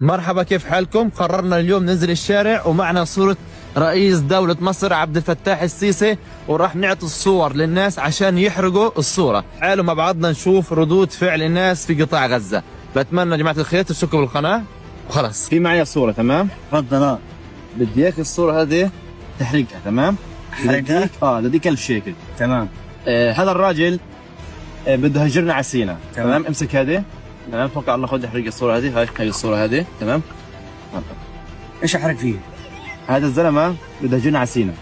مرحبا، كيف حالكم؟ قررنا اليوم ننزل الشارع ومعنا صورة رئيس دولة مصر عبد الفتاح السيسي، وراح نعطي الصور للناس عشان يحرقوا الصورة. تعالوا مع بعضنا نشوف ردود فعل الناس في قطاع غزة. بتمنى يا جماعة الخير تشتركوا بالقناة وخلاص. في معي صورة، تمام؟ تفضل. بدي اياك الصورة هذه تحرقها، تمام؟ احرقها؟ بديك 1000 شيكل. تمام. هذا الراجل بده يهجرنا على سينا، تمام؟ امسك هذه، تمام؟ توكل على الله، خذ احرق الصورة هذه، هاي الصورة هذه، تمام؟ ايش احرق فيه؟ هذا الزلمة بده يهجرنا على سينا.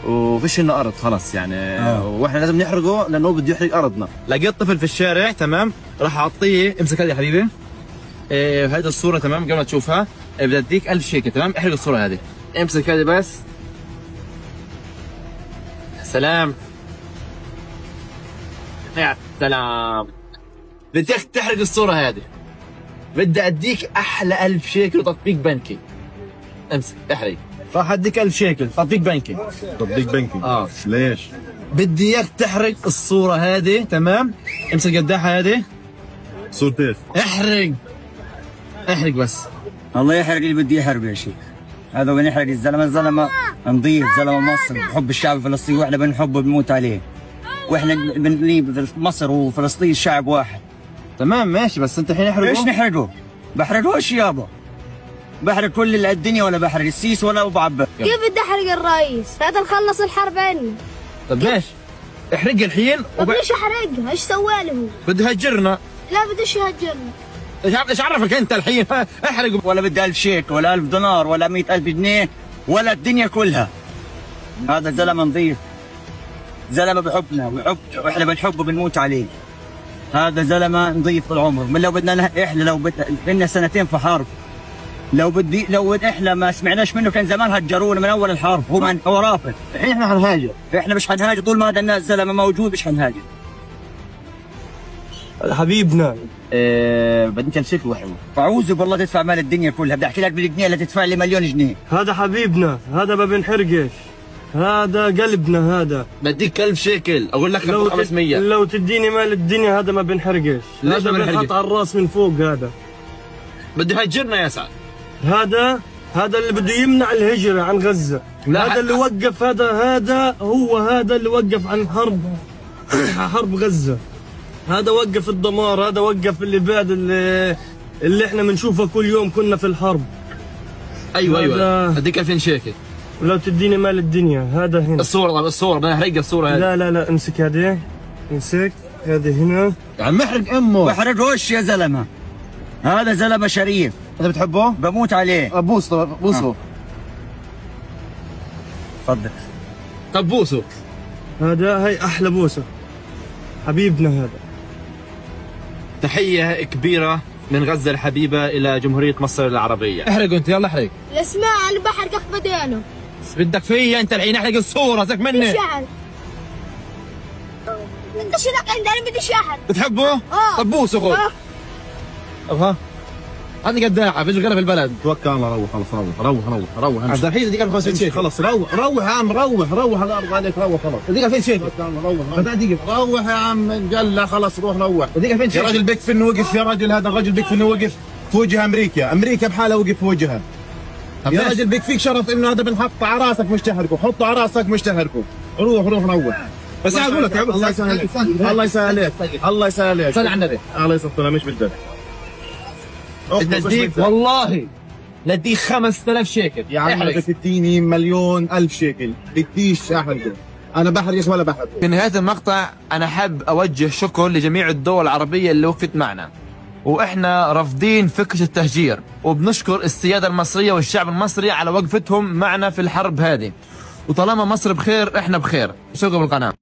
وفيش لنا ارض خلص يعني. واحنا لازم نحرقه لانه بده يحرق ارضنا. لقيت طفل في الشارع، تمام؟ راح اعطيه، امسك هذه يا حبيبي. هذه الصورة، تمام؟ قبل ما تشوفها بدي اديك 1000 شيكل، تمام؟ احرق الصورة هذه. امسك هذه بس. سلام. يا سلام. بدي تحرق الصورة هذه. بدي اديك احلى 1000 شيكل وتطبيق بنكي. امسك احرق. راح اديك 1000 شيكل تطبيق بنكي. تطبيق بنكي؟ ليش؟ بدي اياك تحرق الصورة هذه، تمام؟ امسك قداحة هذه. صورة ايش؟ احرق. احرق بس. الله يحرق اللي بدي يحرق يا شيخ. هذا وين يحرق الزلمة نظيف، زلمة مصر بحب الشعب الفلسطيني، واحنا بنحبه بنموت عليه. واحنا بنليب مصر وفلسطين شعب واحد. تمام ماشي، بس انت الحين احرقه. ايش نحرقه؟ بحرقوش يابا. بحرق كل الدنيا ولا بحرق السيس ولا ابو عباس؟ كيف بدي احرق الرئيس؟ هذا نخلص الحرب عني. طب ماشي، احرقها الحين. طب ليش احرقها؟ ايش سوى له؟ بده يهجرنا. لا بديش يهجرنا. ايش عرفك انت الحين؟ احرق. ولا بدي 1000 شيك ولا 1000 دينار ولا 100,000 جنيه ولا الدنيا كلها. هذا زلمه نظيف، زلمه بحبنا واحنا بنحبه بنموت عليه. هذا زلمه نظيف طول عمره. من لو بدنا احنا لو بدنا سنتين في حرب، لو احنا ما سمعناش منه كان زمان هجرونا من اول الحرب. هو رافض. الحين احنا حنهاجر. احنا مش حنهاجر طول ما هذا الناس زلمه موجود، مش حنهاجر. حبيبنا بدي 1000 شيكل وحده. اعوذ بالله تدفع مال الدنيا كلها، بدي احكي لك بالجنيه لا تدفع لي مليون جنيه. هذا حبيبنا، هذا ما بنحرقش، هذا قلبنا. هذا بديك 1000 شيكل، اقول لك 500. لو تديني مال الدنيا هذا ما بنحرقش. هذا بنحط على الراس من فوق. هذا بده يهجرنا يا سعد. هذا اللي بده يمنع الهجرة عن غزة. هذا اللي وقف، هذا اللي وقف عن حرب غزة. هذا وقف الدمار، هذا وقف الإبادة اللي احنا بنشوفها كل يوم. كنا في الحرب. ايوه اديك 2000 شيكل. ولو تديني مال الدنيا. هذا هنا الصورة بدنا نحرق الصورة هذه. لا امسك هذه، امسك هذه هنا. يعني محرق امه. بحرقوش يا زلمة. هذا زلمة شريف. انت بتحبه؟ بموت عليه. بوسه. تفضل. طب بوسه. هاي احلى بوسه. حبيبنا هذا. تحية كبيرة من غزة الحبيبة إلى جمهورية مصر العربية. احرقوا انت، يلا احرق. الاسماء اللي بحرقك بدينه. بدك فيا انت الحين؟ احرق الصورة، سك مني. شعر. انت شنك عندي؟ انا بدي شعر. بتحبه؟ طب بوسه خذ. ها هذه قداحة، فيش غيرها في البلد. توكل على الله. خلص روح. عبد الحين اديك 500 شيكل. خلص روح يا عم، روح الارض عليك، روح خلص. اديك 2000 شيكل. روح يا عم، قلع خلص، روح. اديك 2000 شيكل. يا راجل بيكفي انه وقف، يا راجل هذا الرجل بيكفي انه وقف في وجه امريكا بحالها وقف في وجهها. يا راجل بيكفيك شرف انه هذا بنحط على راسك مش تحرقه، حطه على راسك مش تحرقه. روح. بس اقول لك الله يسهل عليك. صل على النبي. الله يسطنا مش بدك. نديك والله نديك 5000 شيكل يا عم. بدك تديني مليون 1000 شيكل، بديش احرقه. انا بحرق ولا بحرق. في نهاية المقطع انا حاب اوجه شكر لجميع الدول العربية اللي وقفت معنا، واحنا رافضين فكرة التهجير، وبنشكر السيادة المصرية والشعب المصري على وقفتهم معنا في الحرب هذه. وطالما مصر بخير احنا بخير. اشتركوا بالقناة.